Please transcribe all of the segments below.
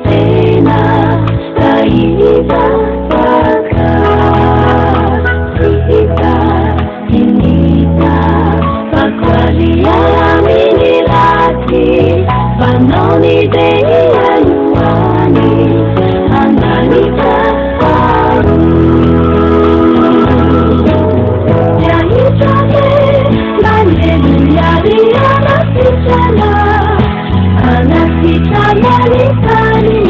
tena kaiza paka sita inita pakwalia mini lati panoni dei anuani ananita paru yaitake manenu yari anasitana anasitana nitani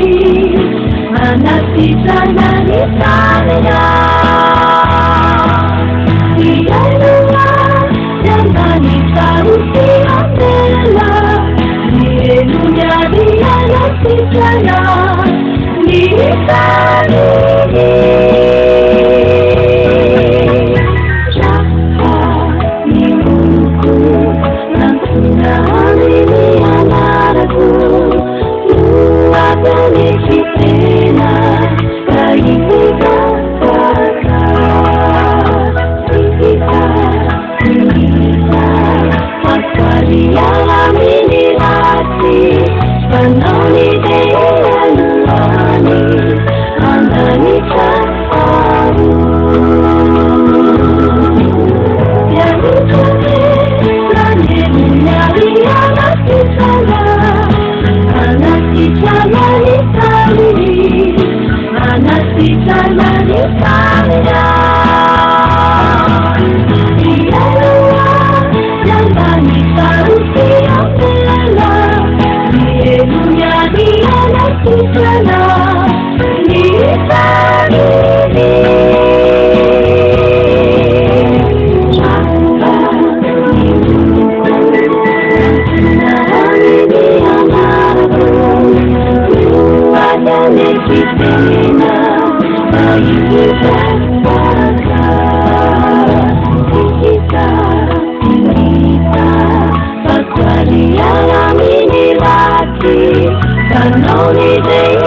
anasitana nitania Dianua jamani sauti apela Nielunya dia anasitana nitani Jaka ni Mungu na tunaamini anaraku Luataniki tena kaiza paka sita inita pakwalia mini lati panoni dei anuani ananita paru yaitake manenu yari anasitana anasitana nitani anasitana nitania Dianua jamani sauti apela Nielunya dia anasitana nitani Jaka ni Mungu na tunaamini anaraku Luataniki tena kaiza paka sita inita pakwalia mini lati panoni dei